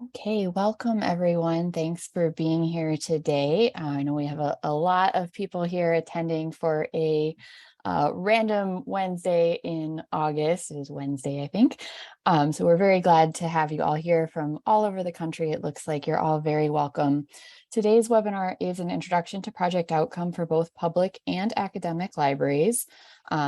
Okay, welcome everyone. Thanks for being here today. I know we have a lot of people here attending for a random Wednesday in August. It is Wednesday, I think. So we're very glad to have you all here from all over the country. It looks like you're all very welcome. Today's webinar is an introduction to project outcome for both public and academic libraries.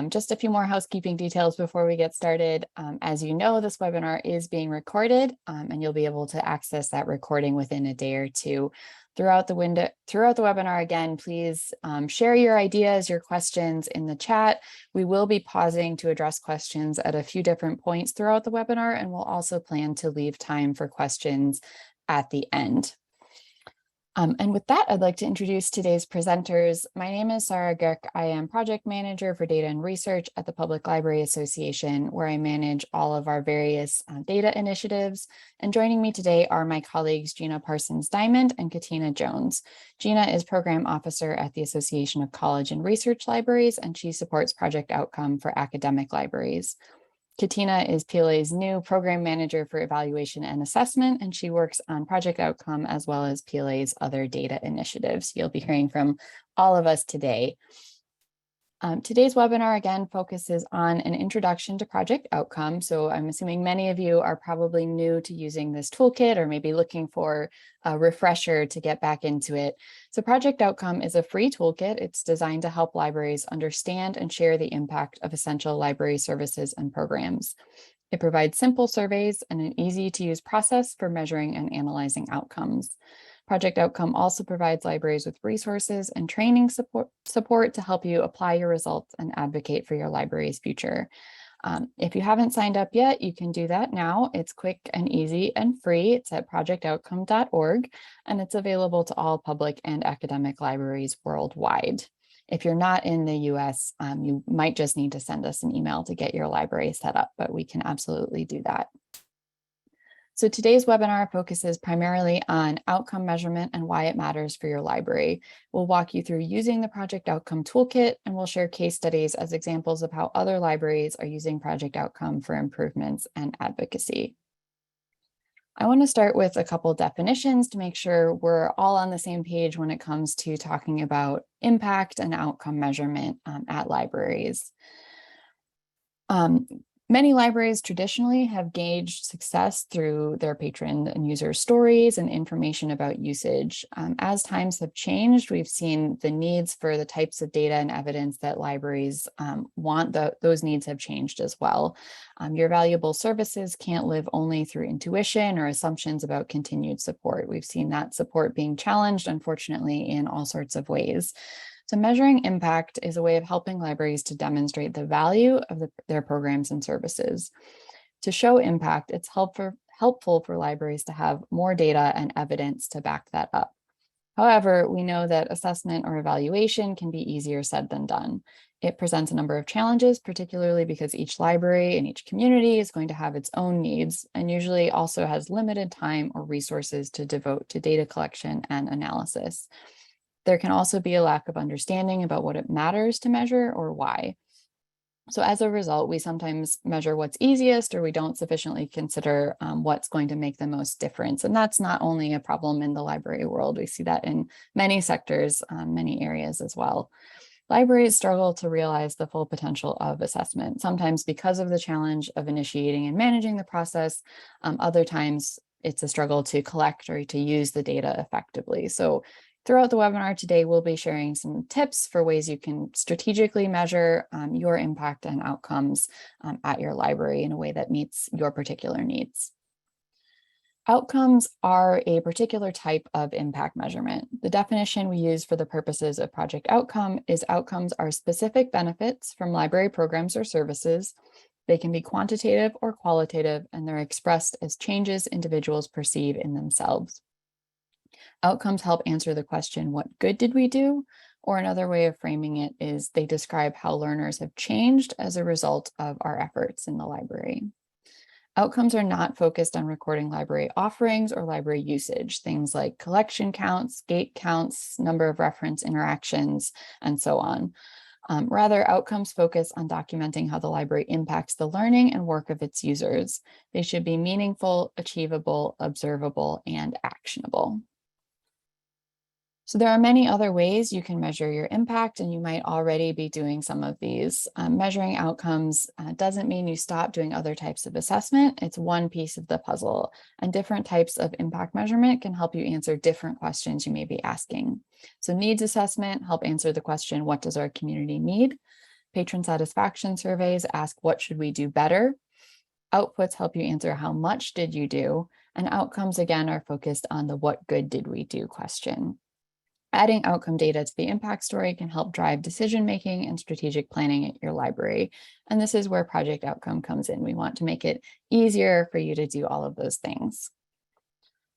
Just a few more housekeeping details before we get started. As you know, this webinar is being recorded, and you'll be able to access that recording within a day or two. Throughout the webinar, again, please share your ideas, your questions in the chat. We will be pausing to address questions at a few different points throughout the webinar, and we'll also plan to leave time for questions at the end. And with that, I'd like to introduce today's presenters. My name is Sarah Gerk. I am project manager for data and research at the Public Library Association, where I manage all of our various data initiatives. And joining me today are my colleagues, Gina Parsons-Diamond and Katina Jones. Gina is program officer at the Association of College and Research Libraries, and she supports project outcome for academic libraries. Katina is PLA's new program manager for evaluation and assessment, and she works on project outcome as well as PLA's other data initiatives. You'll be hearing from all of us today. Today's webinar again focuses on an introduction to project outcome. So I'm assuming many of you are probably new to using this toolkit or maybe looking for a refresher to get back into it. So project outcome is a free toolkit. It's designed to help libraries understand and share the impact of essential library services and programs. It provides simple surveys and an easy to use process for measuring and analyzing outcomes. Project Outcome also provides libraries with resources and training support to help you apply your results and advocate for your library's future. If you haven't signed up yet, you can do that now. It's quick and easy and free. It's at projectoutcome.org, and it's available to all public and academic libraries worldwide. If you're not in the US, you might just need to send us an email to get your library set up, but we can absolutely do that. So today's webinar focuses primarily on outcome measurement and why it matters for your library. We'll walk you through using the Project Outcome Toolkit, and we'll share case studies as examples of how other libraries are using Project Outcome for improvements and advocacy. I want to start with a couple definitions to make sure we're all on the same page when it comes to talking about impact and outcome measurement at libraries. Many libraries traditionally have gauged success through their patron and user stories and information about usage. As times have changed, we've seen the needs for the types of data and evidence that libraries want. Those needs have changed as well. Your valuable services can't live only through intuition or assumptions about continued support. We've seen that support being challenged, unfortunately, in all sorts of ways. So measuring impact is a way of helping libraries to demonstrate the value of their programs and services. To show impact, it's helpful for libraries to have more data and evidence to back that up. However, we know that assessment or evaluation can be easier said than done. It presents a number of challenges, particularly because each library and each community is going to have its own needs and usually also has limited time or resources to devote to data collection and analysis. There can also be a lack of understanding about what it matters to measure or why. So as a result, we sometimes measure what's easiest, or we don't sufficiently consider what's going to make the most difference. And that's not only a problem in the library world. We see that in many sectors, many areas as well. Libraries struggle to realize the full potential of assessment, sometimes because of the challenge of initiating and managing the process. Other times it's a struggle to collect or to use the data effectively. So throughout the webinar today, we'll be sharing some tips for ways you can strategically measure your impact and outcomes at your library in a way that meets your particular needs. Outcomes are a particular type of impact measurement. The definition we use for the purposes of project outcome is outcomes are specific benefits from library programs or services. They can be quantitative or qualitative, and they're expressed as changes individuals perceive in themselves. Outcomes help answer the question, what good did we do? Or another way of framing it is they describe how learners have changed as a result of our efforts in the library. Outcomes are not focused on recording library offerings or library usage, things like collection counts, gate counts, number of reference interactions, and so on. Rather, outcomes focus on documenting how the library impacts the learning and work of its users. They should be meaningful, achievable, observable, and actionable. So there are many other ways you can measure your impact, and you might already be doing some of these. Measuring outcomes doesn't mean you stop doing other types of assessment. It's one piece of the puzzle, and different types of impact measurement can help you answer different questions you may be asking. So needs assessment help answer the question, what does our community need? Patron satisfaction surveys ask, what should we do better? Outputs help you answer, how much did you do? And outcomes, again, are focused on the what good did we do question. Adding outcome data to the impact story can help drive decision-making and strategic planning at your library. And this is where project outcome comes in. We want to make it easier for you to do all of those things.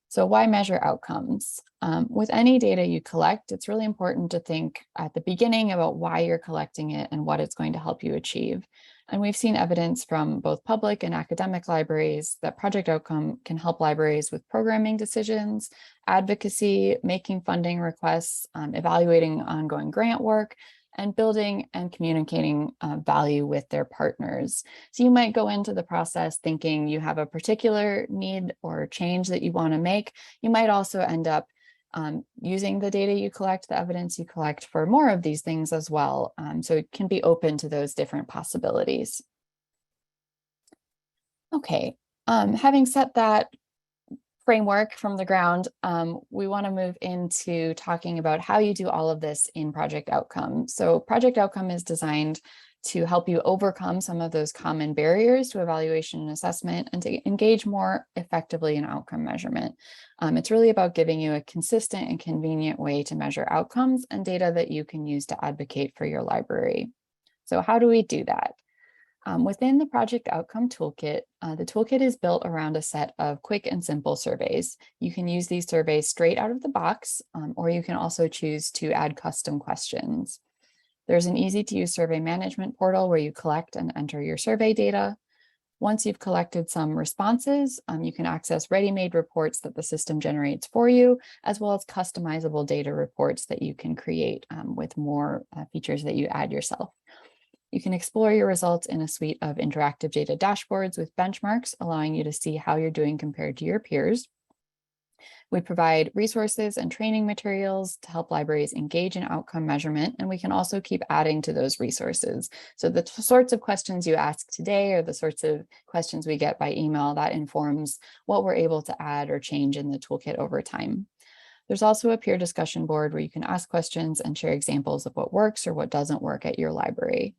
So why measure outcomes? With any data you collect, it's really important to think at the beginning about why you're collecting it and what it's going to help you achieve. And we've seen evidence from both public and academic libraries that project outcome can help libraries with programming decisions, advocacy, making funding requests, evaluating ongoing grant work, and building and communicating value with their partners. So you might go into the process thinking you have a particular need or change that you want to make. You might also end up using the data you collect, the evidence you collect for more of these things as well. So it can be open to those different possibilities. Okay, having set that framework from the ground, we want to move into talking about how you do all of this in project outcome. So project outcome is designed to help you overcome some of those common barriers to evaluation and assessment and to engage more effectively in outcome measurement. It's really about giving you a consistent and convenient way to measure outcomes and data that you can use to advocate for your library. So how do we do that? Within the Project Outcome Toolkit, the toolkit is built around a set of quick and simple surveys. You can use these surveys straight out of the box, or you can also choose to add custom questions. There's an easy-to-use survey management portal where you collect and enter your survey data. Once you've collected some responses, you can access ready-made reports that the system generates for you, as well as customizable data reports that you can create with more features that you add yourself. You can explore your results in a suite of interactive data dashboards with benchmarks, allowing you to see how you're doing compared to your peers. We provide resources and training materials to help libraries engage in outcome measurement, and we can also keep adding to those resources. So the sorts of questions you ask today or the sorts of questions we get by email, that informs what we're able to add or change in the toolkit over time. There's also a peer discussion board where you can ask questions and share examples of what works or what doesn't work at your library.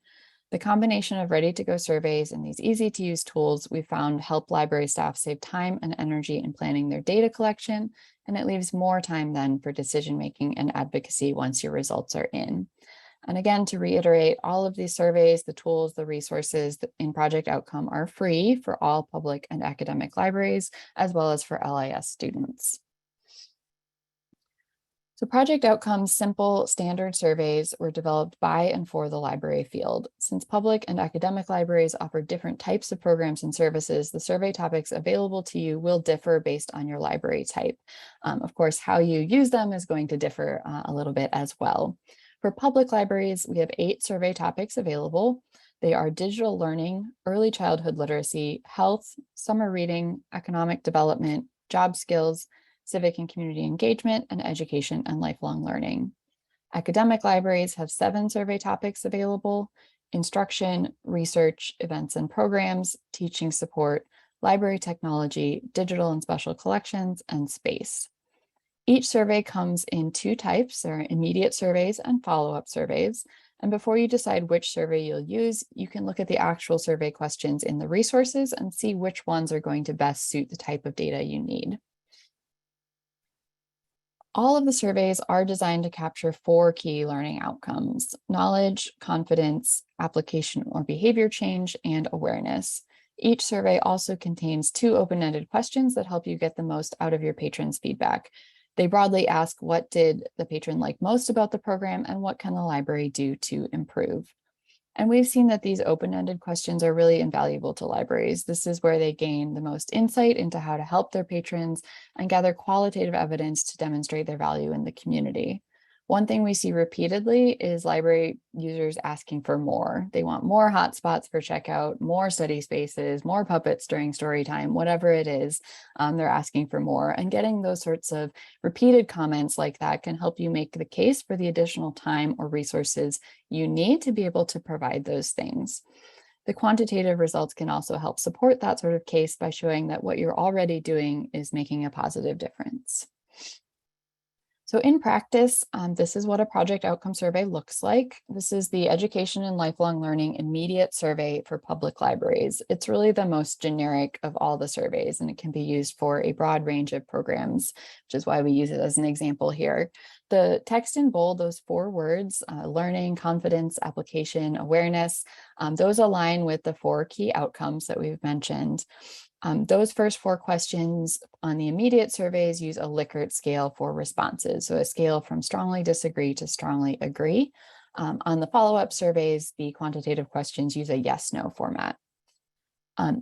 The combination of ready-to-go surveys and these easy-to-use tools we found help library staff save time and energy in planning their data collection, and it leaves more time then for decision-making and advocacy once your results are in. And again, to reiterate, all of these surveys, the tools, the resources in Project Outcome are free for all public and academic libraries, as well as for LIS students. So Project Outcome's simple standard surveys were developed by and for the library field. Since public and academic libraries offer different types of programs and services, the survey topics available to you will differ based on your library type. Of course, how you use them is going to differ a little bit as well. For public libraries, we have 8 survey topics available. They are digital learning, early childhood literacy, health, summer reading, economic development, job skills, civic and community engagement, and education and lifelong learning. Academic libraries have 7 survey topics available: instruction, research, events and programs, teaching support, library technology, digital and special collections, and space. Each survey comes in 2 types. There are immediate surveys and follow-up surveys. And before you decide which survey you'll use, you can look at the actual survey questions in the resources and see which ones are going to best suit the type of data you need. All of the surveys are designed to capture 4 key learning outcomes: knowledge, confidence, application or behavior change, and awareness. Each survey also contains 2 open-ended questions that help you get the most out of your patrons' feedback. They broadly ask, what did the patron like most about the program, and what can the library do to improve? And we've seen that these open-ended questions are really invaluable to libraries. This is where they gain the most insight into how to help their patrons and gather qualitative evidence to demonstrate their value in the community. One thing we see repeatedly is library users asking for more. They want more hotspots for checkout, more study spaces, more puppets during story time, whatever it is, they're asking for more. And getting those sorts of repeated comments like that can help you make the case for the additional time or resources you need to be able to provide those things. The quantitative results can also help support that sort of case by showing that what you're already doing is making a positive difference. So in practice, this is what a project outcome survey looks like. This is the Education and Lifelong Learning Immediate Survey for public libraries. It's really the most generic of all the surveys, and it can be used for a broad range of programs, which is why we use it as an example here. The text in bold, those 4 words, learning, confidence, application, awareness, those align with the 4 key outcomes that we've mentioned. Those first 4 questions on the immediate surveys use a Likert scale for responses, so a scale from strongly disagree to strongly agree. On the follow-up surveys, the quantitative questions use a yes/no format.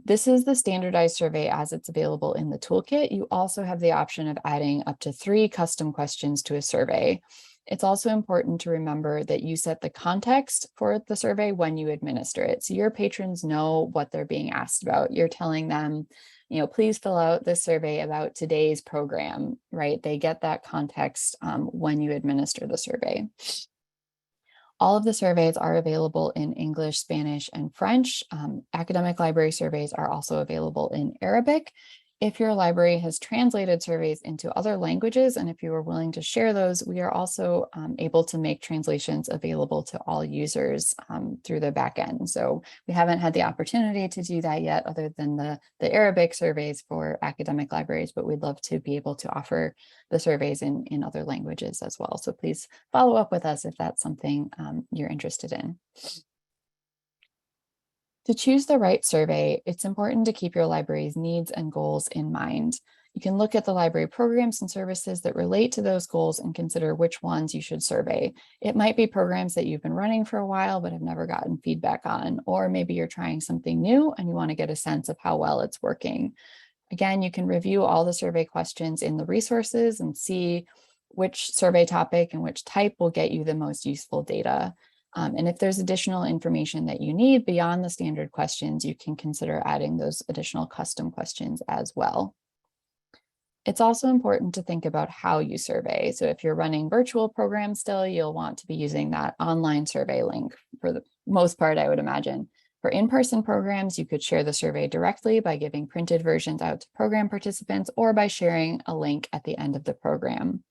This is the standardized survey as it's available in the toolkit. You also have the option of adding up to 3 custom questions to a survey. It's also important to remember that you set the context for the survey when you administer it. So your patrons know what they're being asked about. You're telling them, please fill out this survey about today's program, right? They get that context when you administer the survey. All of the surveys are available in English, Spanish, and French. Academic library surveys are also available in Arabic. If your library has translated surveys into other languages, and if you are willing to share those, we are also able to make translations available to all users through the back end. So we haven't had the opportunity to do that yet, other than the Arabic surveys for academic libraries, but we'd love to be able to offer the surveys in other languages as well. So please follow up with us if that's something you're interested in. To choose the right survey, it's important to keep your library's needs and goals in mind. You can look at the library programs and services that relate to those goals and consider which ones you should survey. It might be programs that you've been running for a while but have never gotten feedback on, or maybe you're trying something new and you want to get a sense of how well it's working. Again, you can review all the survey questions in the resources and see which survey topic and which type will get you the most useful data. And if there's additional information that you need beyond the standard questions, you can consider adding those additional custom questions as well. It's also important to think about how you survey. So if you're running virtual programs still, you'll want to be using that online survey link for the most part, I would imagine. For in-person programs, you could share the survey directly by giving printed versions out to program participants or by sharing a link at the end of the program.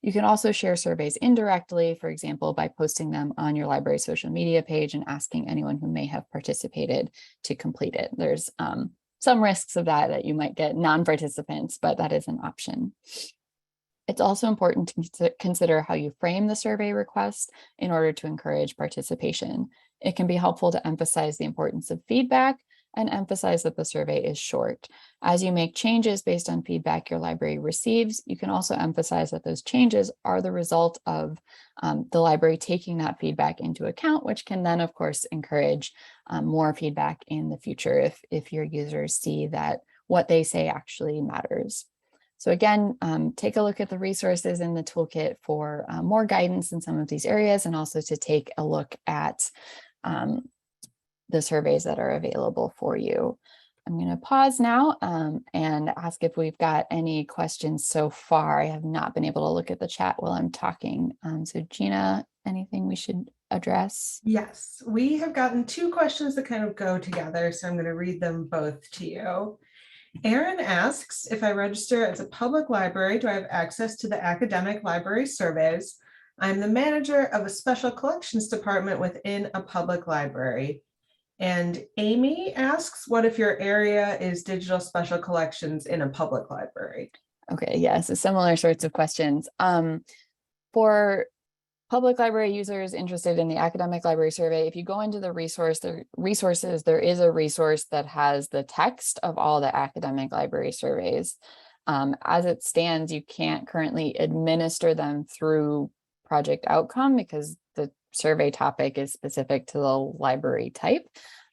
You can also share surveys indirectly, for example, by posting them on your library social media page and asking anyone who may have participated to complete it. There's some risks of that you might get non-participants, but that is an option. It's also important to consider how you frame the survey request in order to encourage participation. It can be helpful to emphasize the importance of feedback and emphasize that the survey is short. As you make changes based on feedback your library receives, you can also emphasize that those changes are the result of the library taking that feedback into account, which can then, of course, encourage more feedback in the future if your users see that what they say actually matters. So again, take a look at the resources in the toolkit for more guidance in some of these areas, and also to take a look at the surveys that are available for you. I'm going to pause now and ask if we've got any questions so far. I have not been able to look at the chat while I'm talking. So Gina, anything we should address? Yes, we have gotten 2 questions that kind of go together, so I'm going to read them both to you. Aaron asks, if I register as a public library, do I have access to the academic library surveys? I'm the manager of a special collections department within a public library. And Amy asks, what if your area is digital special collections in a public library? Okay, yeah, so similar sorts of questions. For public library users interested in the academic library survey, if you go into the resources, there is a resource that has the text of all the academic library surveys. As it stands, you can't currently administer them through project outcome because the survey topic is specific to the library type.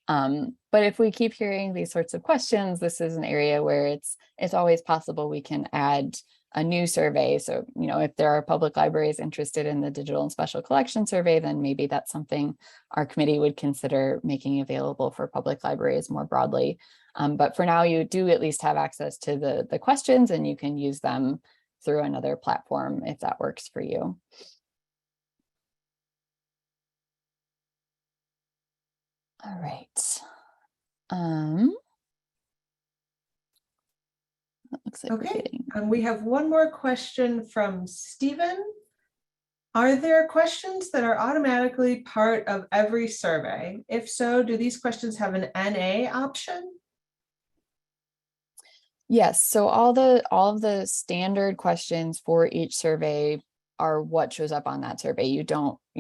But if we keep hearing these sorts of questions, this is an area where it's always possible we can add a new survey. So, if there are public libraries interested in the digital and special collection survey, then maybe that's something our committee would consider making available for public libraries more broadly. But for now, you do at least have access to the questions, and you can use them through another platform if that works for you. All right. Looks like okay, we have one more question from Stephen. Are there questions that are automatically part of every survey? If so, do these questions have an NA option? Yes, so all of the standard questions for each survey are what shows up on that survey. You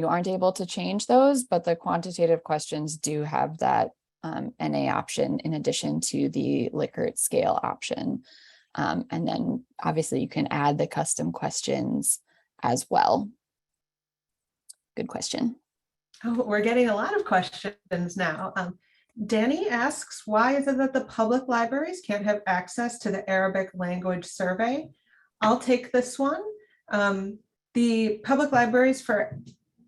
aren't able to change those, but the quantitative questions do have that NA option in addition to the Likert scale option. And then obviously you can add the custom questions as well. Good question. Oh, we're getting a lot of questions now. Danny asks, why is it that the public libraries can't have access to the Arabic language survey? I'll take this one. The public libraries for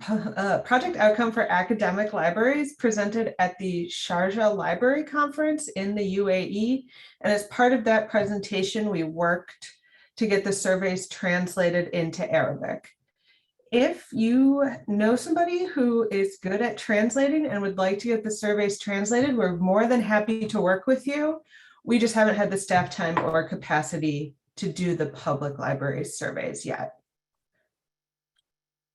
project outcome for academic libraries presented at the Sharjah Library Conference in the UAE. And as part of that presentation, we worked to get the surveys translated into Arabic. If you know somebody who is good at translating and would like to get the surveys translated, we're more than happy to work with you. We just haven't had the staff time or capacity to do the public library surveys yet.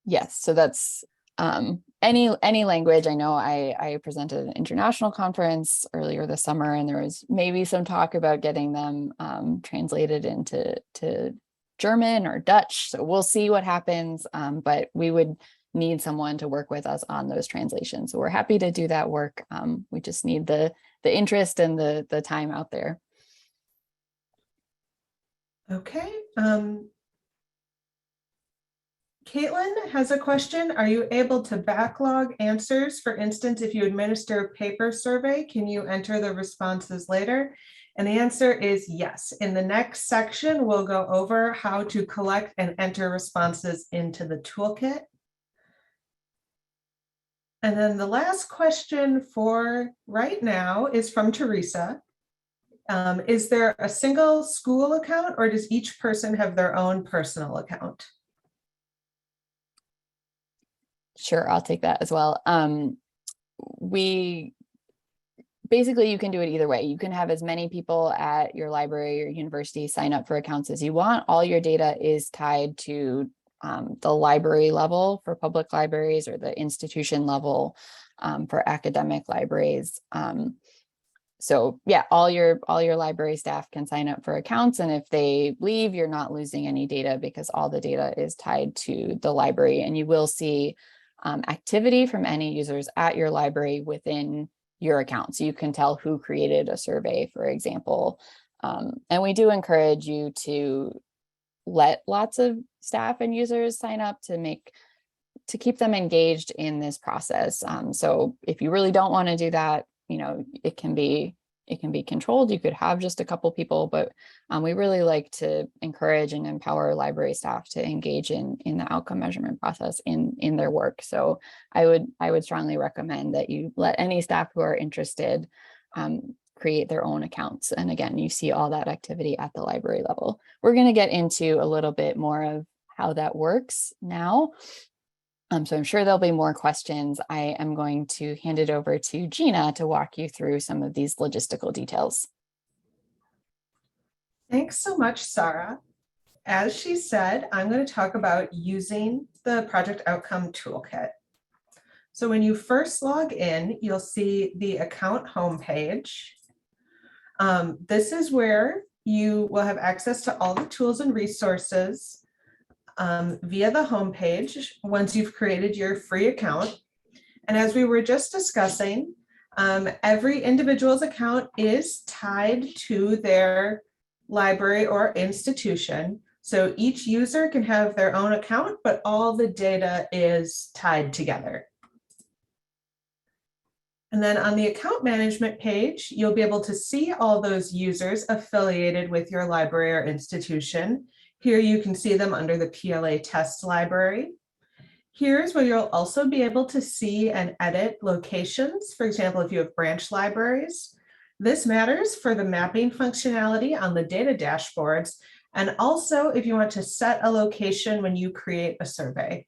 Yes, so that's any language. I know I presented an international conference earlier this summer, and there was maybe some talk about getting them translated into German or Dutch. So we'll see what happens, but we would need someone to work with us on those translations. So we're happy to do that work. We just need the interest and the time out there. Okay. Caitlin has a question. Are you able to backlog answers? For instance, if you administer a paper survey, can you enter the responses later? And the answer is yes. In the next section, we'll go over how to collect and enter responses into the toolkit. And then the last question for right now is from Teresa. Is there a single school account, or does each person have their own personal account? Sure, I'll take that as well. Basically, you can do it either way. You can have as many people at your library or university sign up for accounts as you want. All your data is tied to the library level for public libraries, or the institution level for academic libraries. So yeah, all your library staff can sign up for accounts, and if they leave, you're not losing any data because all the data is tied to the library, and you will see activity from any users at your library within your account. So you can tell who created a survey, for example. And we do encourage you to let lots of staff and users sign up to keep them engaged in this process. So if you really don't want to do that, it can be controlled. You could have just a couple people, but we really like to encourage and empower library staff to engage in the outcome measurement process in their work. So I would strongly recommend that you let any staff who are interested create their own accounts. And again, you see all that activity at the library level. We're going to get into a little bit more of how that works now. So I'm sure there'll be more questions. I am going to hand it over to Gina to walk you through some of these logistical details. Thanks so much, Sarah. As she said, I'm going to talk about using the Project Outcome Toolkit. So when you first log in, you'll see the account homepage. This is where you will have access to all the tools and resources via the homepage once you've created your free account. And as we were just discussing, every individual's account is tied to their library or institution. So each user can have their own account, but all the data is tied together. And then on the account management page, you'll be able to see all those users affiliated with your library or institution. Here you can see them under the PLA test library. Here's where you'll also be able to see and edit locations. For example, if you have branch libraries. This matters for the mapping functionality on the data dashboards, and also if you want to set a location when you create a survey.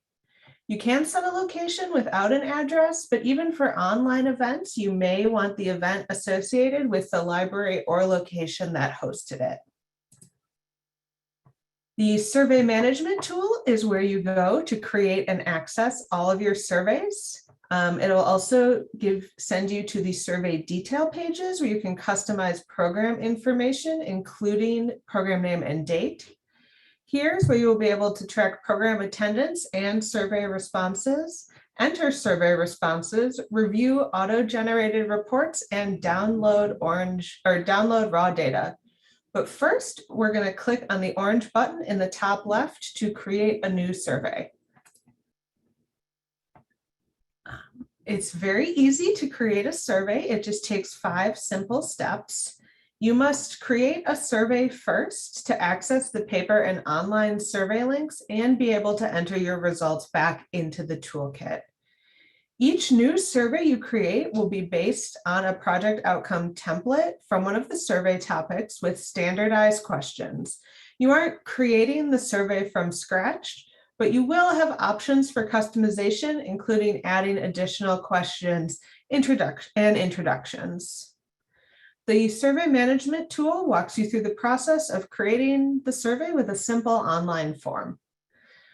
You can set a location without an address, but even for online events, you may want the event associated with the library or location that hosted it. The survey management tool is where you go to create and access all of your surveys. It'll also send you to the survey detail pages where you can customize program information, including program name and date. Here's where you will be able to track program attendance and survey responses, enter survey responses, review auto-generated reports, and download raw data. But first, we're going to click on the orange button in the top left to create a new survey. It's very easy to create a survey. It just takes 5 simple steps. You must create a survey first to access the paper and online survey links and be able to enter your results back into the toolkit. Each new survey you create will be based on a project outcome template from one of the survey topics with standardized questions. You aren't creating the survey from scratch, but you will have options for customization, including adding additional questions and introductions. The survey management tool walks you through the process of creating the survey with a simple online form.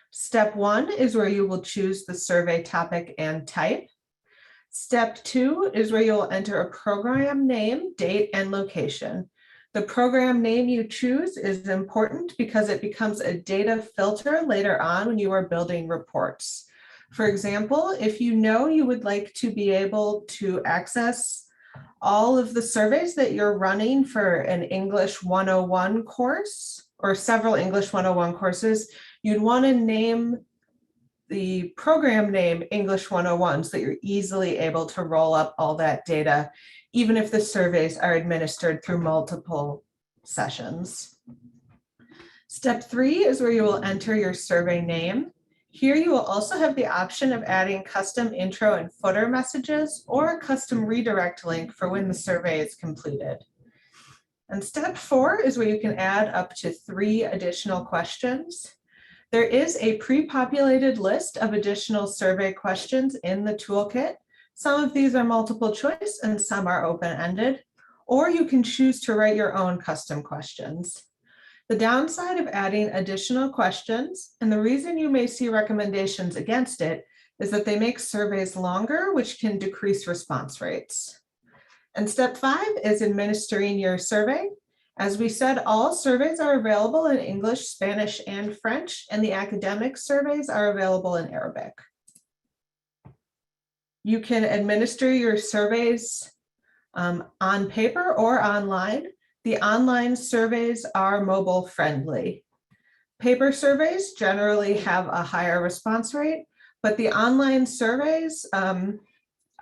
Step 1 is where you will choose the survey topic and type. Step 2 is where you'll enter a program name, date, and location. The program name you choose is important because it becomes a data filter later on when you are building reports. For example, if you know you would like to be able to access all of the surveys that you're running for an English 101 course or several English 101 courses, you'd want to name the program name English 101 so that you're easily able to roll up all that data, even if the surveys are administered through multiple sessions. Step 3 is where you will enter your survey name. Here you will also have the option of adding custom intro and footer messages or a custom redirect link for when the survey is completed. And step 4 is where you can add up to 3 additional questions. There is a pre-populated list of additional survey questions in the toolkit. Some of these are multiple choice and some are open-ended, or you can choose to write your own custom questions. The downside of adding additional questions, and the reason you may see recommendations against it, is that they make surveys longer, which can decrease response rates. And step 5 is administering your survey. As we said, all surveys are available in English, Spanish, and French, and the academic surveys are available in Arabic. You can administer your surveys on paper or online. The online surveys are mobile friendly. Paper surveys generally have a higher response rate, but the online surveys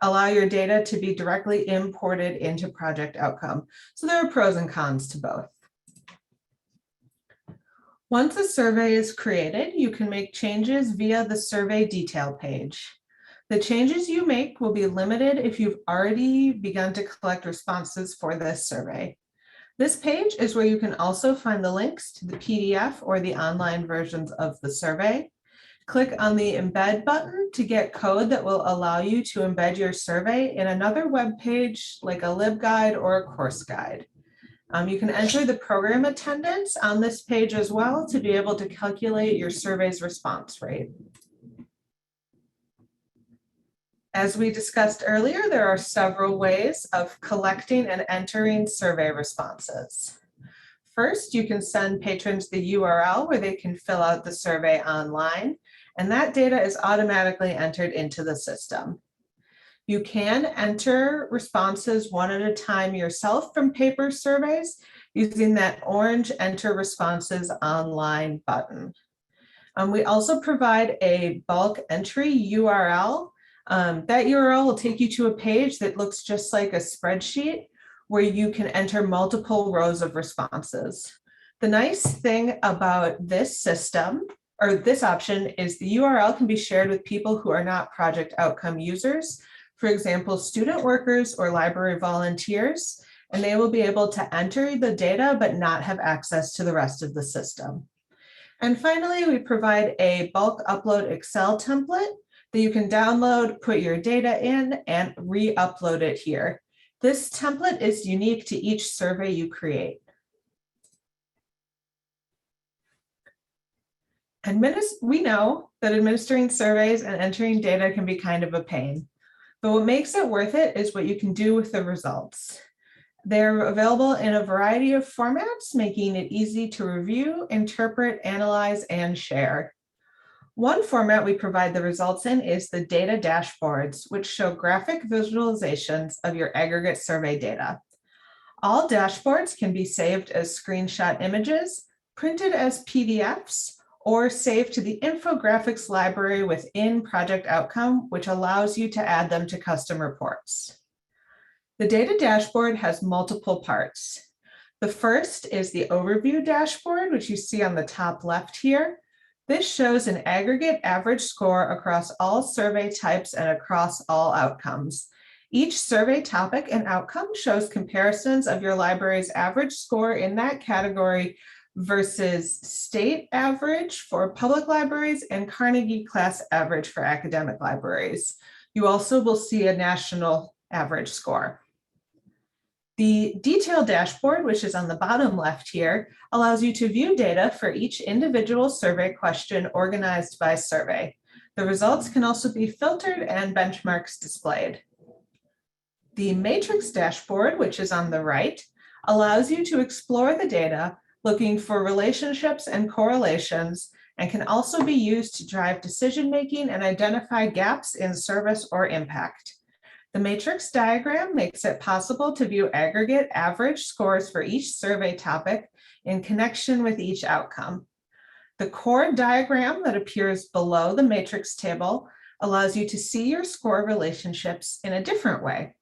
allow your data to be directly imported into project outcome. So there are pros and cons to both. Once a survey is created, you can make changes via the survey detail page. The changes you make will be limited if you've already begun to collect responses for this survey. This page is where you can also find the links to the PDF or the online versions of the survey. Click on the embed button to get code that will allow you to embed your survey in another web page like a LibGuide or a course guide. You can enter the program attendance on this page as well to be able to calculate your survey's response rate. As we discussed earlier, there are several ways of collecting and entering survey responses. First, you can send patrons the URL where they can fill out the survey online, and that data is automatically entered into the system. You can enter responses one at a time yourself from paper surveys using that orange Enter Responses Online button. We also provide a bulk entry URL That URL will take you to a page that looks just like a spreadsheet where you can enter multiple rows of responses. The nice thing about this system or this option is the URL can be shared with people who are not project outcome users, for example, student workers or library volunteers, and they will be able to enter the data but not have access to the rest of the system. And finally, we provide a bulk upload Excel template that you can download, put your data in, and re-upload it here. This template is unique to each survey you create. We know that administering surveys and entering data can be kind of a pain, but what makes it worth it is what you can do with the results. They're available in a variety of formats, making it easy to review, interpret, analyze, and share. One format we provide the results in is the data dashboards, which show graphic visualizations of your aggregate survey data. All dashboards can be saved as screenshot images, printed as PDFs, or saved to the infographics library within Project Outcome, which allows you to add them to custom reports. The data dashboard has multiple parts. The first is the overview dashboard, which you see on the top left here. This shows an aggregate average score across all survey types and across all outcomes. Each survey topic and outcome shows comparisons of your library's average score in that category versus state average for public libraries and Carnegie class average for academic libraries. You also will see a national average score. The detail dashboard, which is on the bottom left here, allows you to view data for each individual survey question organized by survey. The results can also be filtered and benchmarks displayed. The matrix dashboard, which is on the right, allows you to explore the data, looking for relationships and correlations, and can also be used to drive decision-making and identify gaps in service or impact. The matrix diagram makes it possible to view aggregate average scores for each survey topic in connection with each outcome. The chord diagram that appears below the matrix table allows you to see your score relationships in a different way.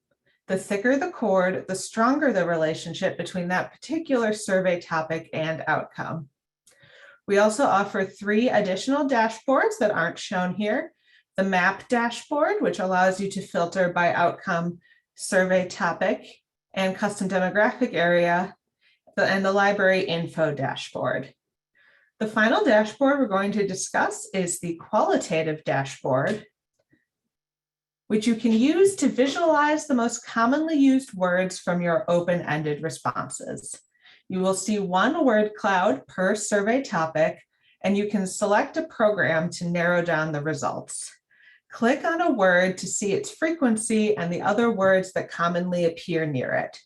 The thicker the chord, the stronger the relationship between that particular survey topic and outcome. We also offer 3 additional dashboards that aren't shown here. The map dashboard, which allows you to filter by outcome, survey topic, and custom demographic area, and the library info dashboard. The final dashboard we're going to discuss is the qualitative dashboard, which you can use to visualize the most commonly used words from your open-ended responses. You will see 1 word cloud per survey topic, and you can select a program to narrow down the results. Click on a word to see its frequency and the other words that commonly appear near it.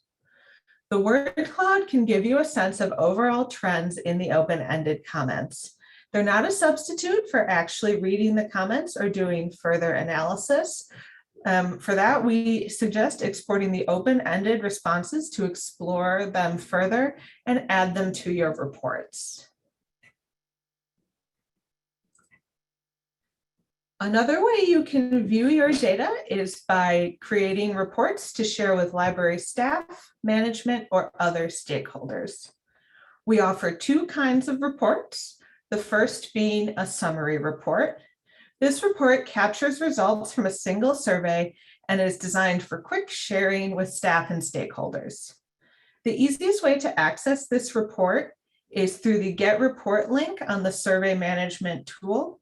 The word cloud can give you a sense of overall trends in the open-ended comments. They're not a substitute for actually reading the comments or doing further analysis. For that, we suggest exporting the open-ended responses to explore them further and add them to your reports. Another way you can view your data is by creating reports to share with library staff, management, or other stakeholders. We offer 2 kinds of reports, the first being a summary report. This report captures results from a single survey and is designed for quick sharing with staff and stakeholders. The easiest way to access this report is through the Get Report link on the Survey Management tool.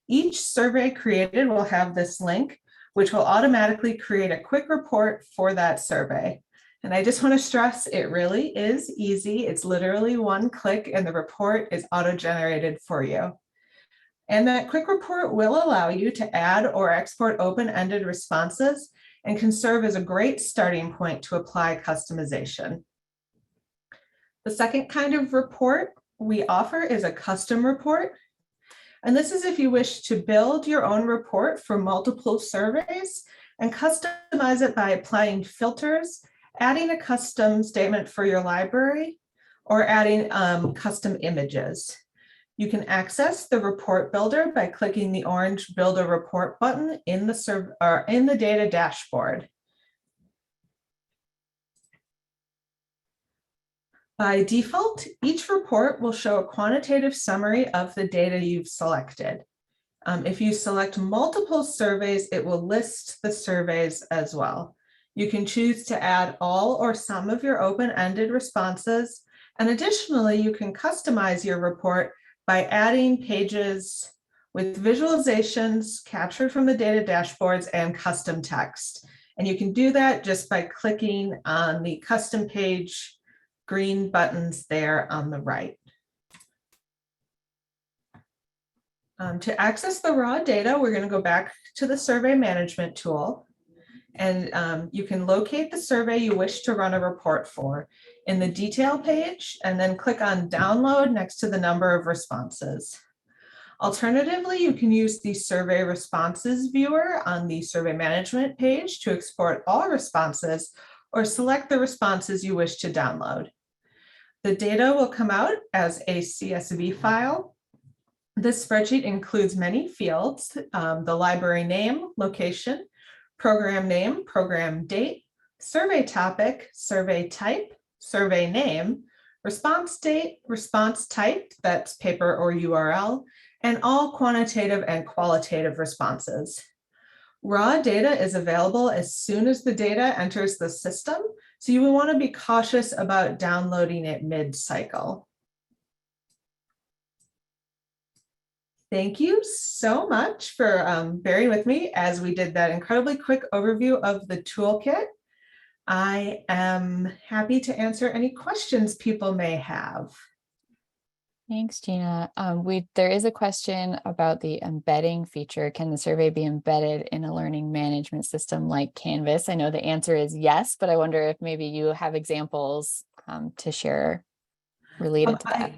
Each survey created will have this link, which will automatically create a quick report for that survey. And I just want to stress, it really is easy. It's literally 1 click and the report is auto-generated for you. And that quick report will allow you to add or export open-ended responses and can serve as a great starting point to apply customization. The second kind of report we offer is a custom report. And this is if you wish to build your own report for multiple surveys and customize it by applying filters, adding a custom statement for your library, or adding custom images. You can access the report builder by clicking the orange Build a Report button in the data dashboard. By default, each report will show a quantitative summary of the data you've selected. If you select multiple surveys, it will list the surveys as well. You can choose to add all or some of your open-ended responses. And additionally, you can customize your report by adding pages with visualizations captured from the data dashboards and custom text. And you can do that just by clicking on the custom page green buttons there on the right. To access the raw data, we're going to go back to the survey management tool, and you can locate the survey you wish to run a report for in the detail page, and then click on download next to the number of responses. Alternatively, you can use the survey responses viewer on the survey management page to export all responses or select the responses you wish to download. The data will come out as a CSV file. This spreadsheet includes many fields, the library name, location, program name, program date, survey topic, survey type, survey name, response date, response type, that's paper or URL, and all quantitative and qualitative responses. Raw data is available as soon as the data enters the system, so you will want to be cautious about downloading it mid-cycle. Thank you so much for bearing with me as we did that incredibly quick overview of the toolkit. I am happy to answer any questions people may have. Thanks, Gina. There is a question about the embedding feature. Can the survey be embedded in a learning management system like Canvas? I know the answer is yes, but I wonder if maybe you have examples to share related to that.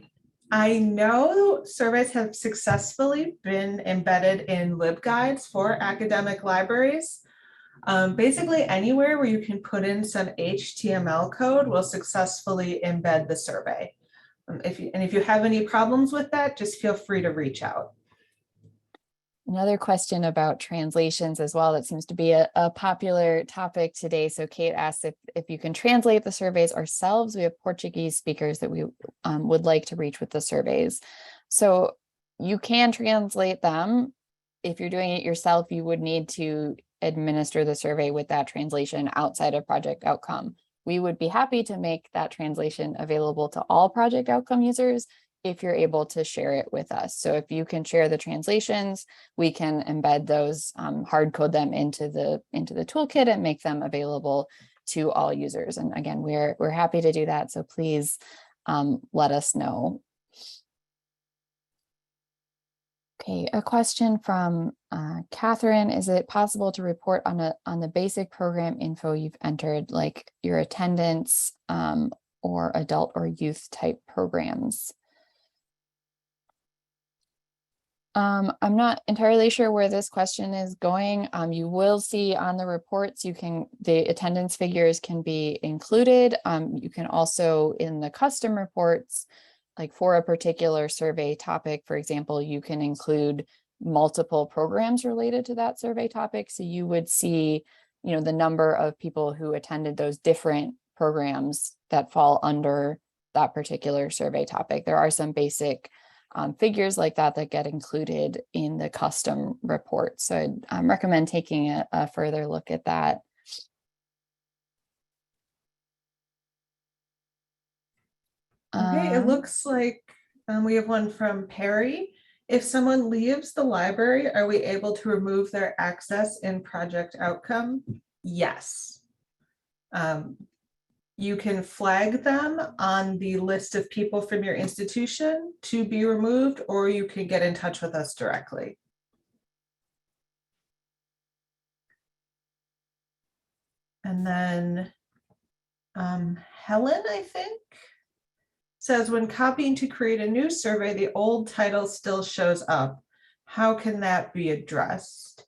I know surveys have successfully been embedded in LibGuides for academic libraries. Basically, anywhere where you can put in some HTML code will successfully embed the survey. If you have any problems with that, just feel free to reach out. Another question about translations as well. That seems to be a popular topic today. So Kate asked if you can translate the surveys ourselves. We have Portuguese speakers that we would like to reach with the surveys. So you can translate them. If you're doing it yourself, you would need to administer the survey with that translation outside of project outcome. We would be happy to make that translation available to all project outcome users if you're able to share it with us. So if you can share the translations, we can embed those, hard code them into the toolkit and make them available to all users. And again, we're happy to do that. So please let us know. Okay, a question from Catherine. Is it possible to report on the basic program info you've entered, like your attendance or adult or youth type programs? I'm not entirely sure where this question is going. You will see on the reports, the attendance figures can be included. You can also, in the custom reports, like for a particular survey topic, for example, you can include multiple programs related to that survey topic. So you would see, the number of people who attended those different programs that fall under that particular survey topic. There are some basic figures like that get included in the custom report. So I'd recommend taking a further look at that. Okay, it looks like we have one from Perry. If someone leaves the library, are we able to remove their access in project outcome? Yes. You can flag them on the list of people from your institution to be removed, or you can get in touch with us directly. And then Helen, I think, says when copying to create a new survey, the old title still shows up. How can that be addressed?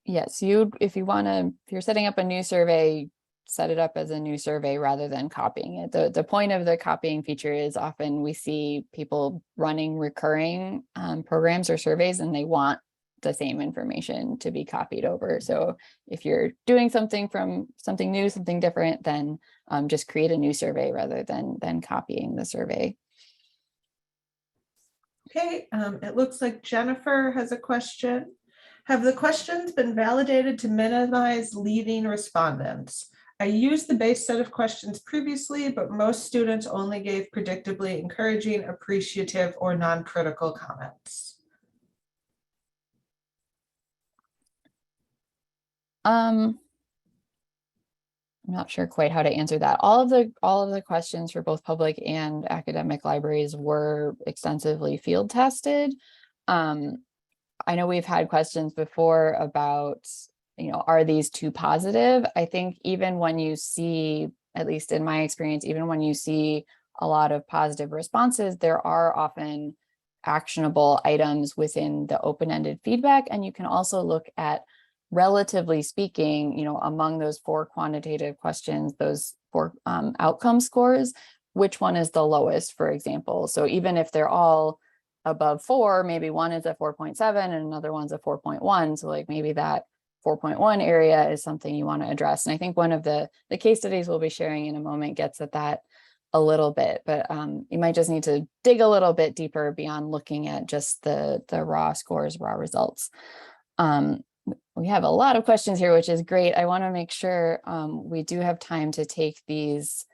Yes, if you're setting up a new survey, set it up as a new survey rather than copying it. The point of the copying feature is often we see people running recurring programs or surveys, and they want the same information to be copied over. So if you're doing something from something new, something different, then just create a new survey rather than copying the survey. Okay, it looks like Jennifer has a question. Have the questions been validated to minimize leading respondents? I used the base set of questions previously, but most students only gave predictably encouraging, appreciative, or non-critical comments. I'm not sure quite how to answer that. All of the questions for both public and academic libraries were extensively field tested. I know we've had questions before about, are these too positive? I think even when you see, at least in my experience, even when you see a lot of positive responses, there are often actionable items within the open-ended feedback. And you can also look at, relatively speaking, among those 4 quantitative questions, those 4 outcome scores, which one is the lowest, for example. So even if they're all above 4, maybe one is a 4.7 and another one's a 4.1. So like maybe that 4.1 area is something you want to address. And I think one of the case studies we'll be sharing in a moment gets at that a little bit, but you might just need to dig a little bit deeper beyond looking at just the raw scores, raw results. We have a lot of questions here, which is great. I want to make sure we do have time to take these,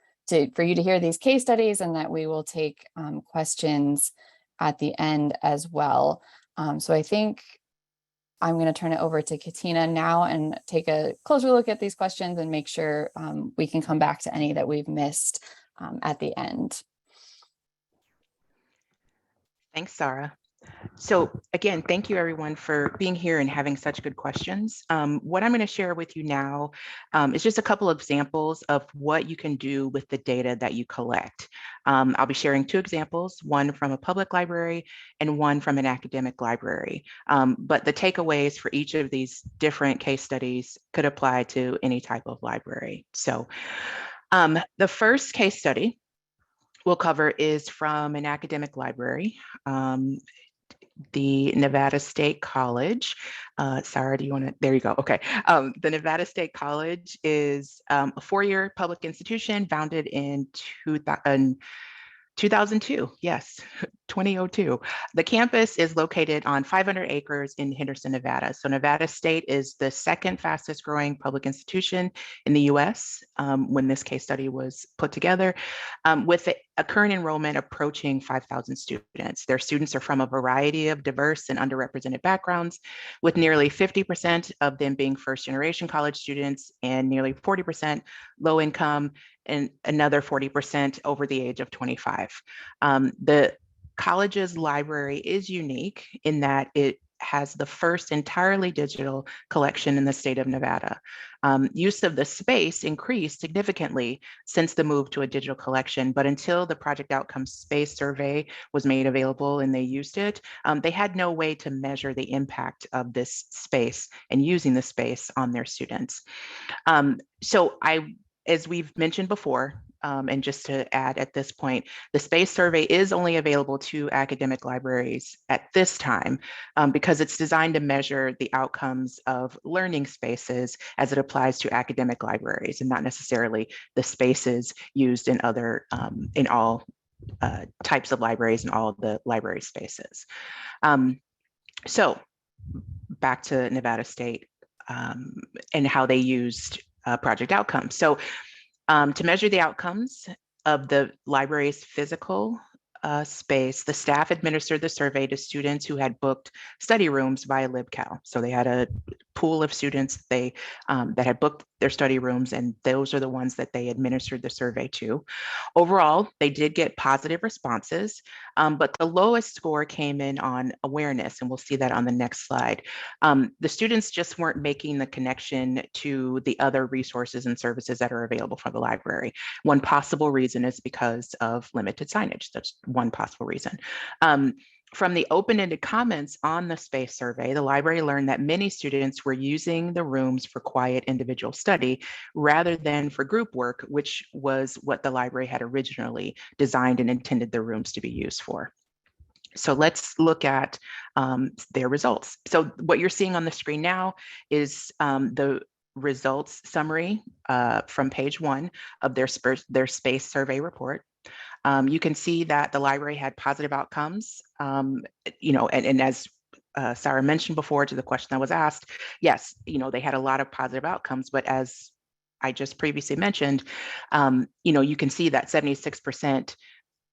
for you to hear these case studies, and that we will take questions at the end as well. So I think I'm going to turn it over to Katina now and take a closer look at these questions and make sure we can come back to any that we've missed at the end. Thanks, Sarah. So again, thank you everyone for being here and having such good questions. What I'm going to share with you now is just a couple of examples of what you can do with the data that you collect. I'll be sharing 2 examples, one from a public library and one from an academic library. But the takeaways for each of these different case studies could apply to any type of library. So the first case study we'll cover is from an academic library. The Nevada State College. Sarah, do you want to? There you go. Okay. The Nevada State College is a 4-year public institution founded in 2002. Yes, 2002. The campus is located on 500 acres in Henderson, Nevada. So Nevada State is the 2nd fastest growing public institution in the US when this case study was put together, with a current enrollment approaching 5,000 students. Their students are from a variety of diverse and underrepresented backgrounds, with nearly 50% of them being first-generation college students and nearly 40% low income and another 40% over the age of 25. The college's library is unique in that it has the first entirely digital collection in the state of Nevada. Use of the space increased significantly since the move to a digital collection, but until the project outcomes space survey was made available and they used it, they had no way to measure the impact of this space and using the space on their students. As we've mentioned before, and just to add at this point, the space survey is only available to academic libraries at this time because it's designed to measure the outcomes of learning spaces as it applies to academic libraries and not necessarily the spaces used in in all types of libraries and all of the library spaces. So back to Nevada State and how they used project outcomes. So to measure the outcomes of the library's physical space, the staff administered the survey to students who had booked study rooms via LibCal. So they had a pool of students that had booked their study rooms, and those are the ones that they administered the survey to. Overall, they did get positive responses, but the lowest score came in on awareness, and we'll see that on the next slide. The students just weren't making the connection to the other resources and services that are available from the library. One possible reason is because of limited signage. That's one possible reason. From the open-ended comments on the space survey, the library learned that many students were using the rooms for quiet individual study rather than for group work, which was what the library had originally designed and intended the rooms to be used for. So let's look at their results. So what you're seeing on the screen now is the results summary from page 1 of their space survey report. You can see that the library had positive outcomes, and as Sarah mentioned before to the question that was asked, yes, they had a lot of positive outcomes, but as I just previously mentioned, you can see that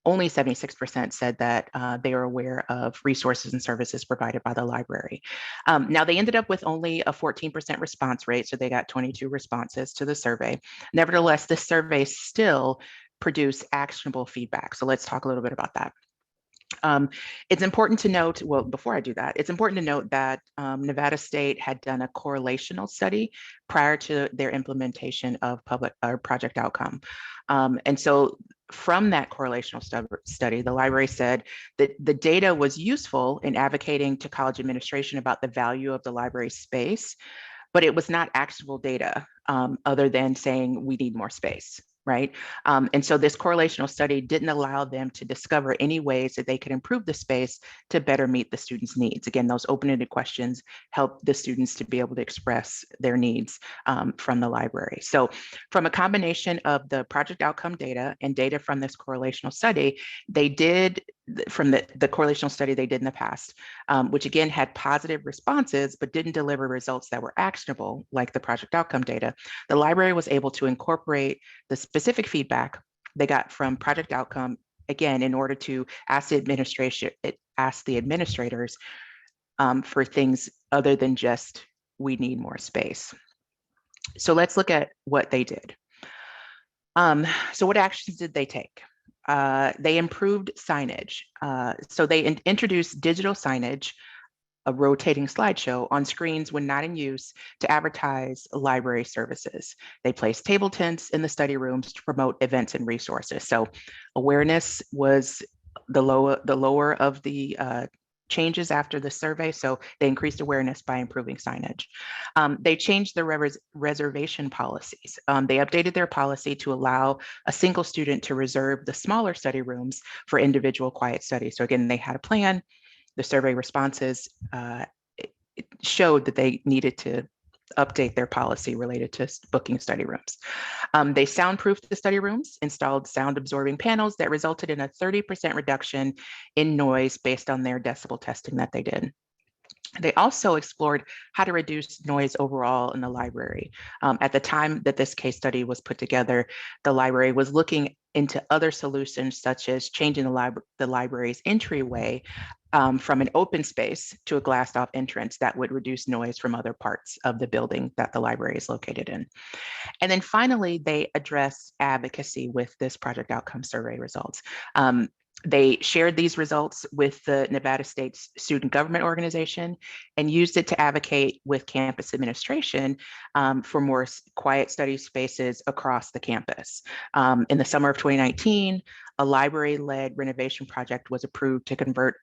only 76% said that they are aware of resources and services provided by the library. Now, they ended up with only a 14% response rate, so they got 22 responses to the survey. Nevertheless, this survey still produced actionable feedback. So let's talk a little bit about that. It's important to note, well, before I do that, it's important to note that Nevada State had done a correlational study prior to their implementation of project outcome. And so from that correlational study, the library said that the data was useful in advocating to college administration about the value of the library space, but it was not actionable data other than saying we need more space. Right. And so this correlational study didn't allow them to discover any ways that they could improve the space to better meet the students' needs. Again, those open-ended questions help the students to be able to express their needs from the library. So from a combination of the project outcome data and data from this correlational study, they did, from the correlational study they did in the past, which again had positive responses, but didn't deliver results that were actionable, like the project outcome data, the library was able to incorporate the specific feedback they got from project outcome, again, in order to ask the administrators for things other than just, we need more space. So let's look at what they did. So what actions did they take? They improved signage. So they introduced digital signage, a rotating slideshow on screens when not in use, to advertise library services. They placed table tents in the study rooms to promote events and resources. So awareness was the lower of the changes after the survey. So they increased awareness by improving signage. They changed their reservation policies. They updated their policy to allow a single student to reserve the smaller study rooms for individual quiet study. So again, they had a plan. The survey responses it showed that they needed to update their policy related to booking study rooms. They soundproofed the study rooms, installed sound absorbing panels that resulted in a 30% reduction in noise based on their decibel testing that they did. They also explored how to reduce noise overall in the library. At the time that this case study was put together, the library was looking into other solutions, such as changing the library's entryway from an open space to a glassed off entrance that would reduce noise from other parts of the building that the library is located in. And then finally, they address advocacy with this project outcome survey results. They shared these results with the Nevada State's student government organization and used it to advocate with campus administration for more quiet study spaces across the campus. In the summer of 2019, a library-led renovation project was approved to convert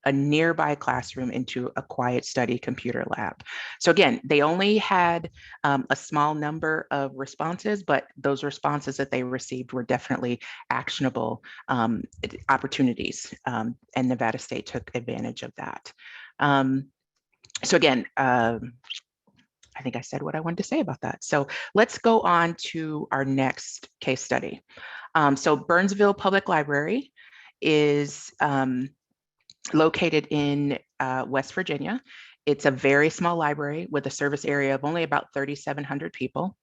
a nearby classroom into a quiet study computer lab. So again, they only had a small number of responses, but those responses that they received were definitely actionable opportunities, and Nevada State took advantage of that. So again, I think I said what I wanted to say about that. So let's go on to our next case study. So Burnsville Public Library is located in West Virginia. It's a very small library with a service area of only about 3,700 people.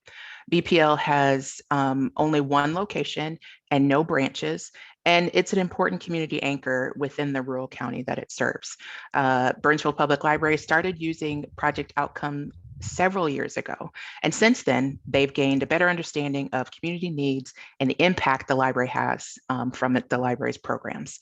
BPL has only one location and no branches, and it's an important community anchor within the rural county that it serves. Burnsville Public Library started using Project Outcome several years ago. And since then, they've gained a better understanding of community needs and the impact the library has from the library's programs.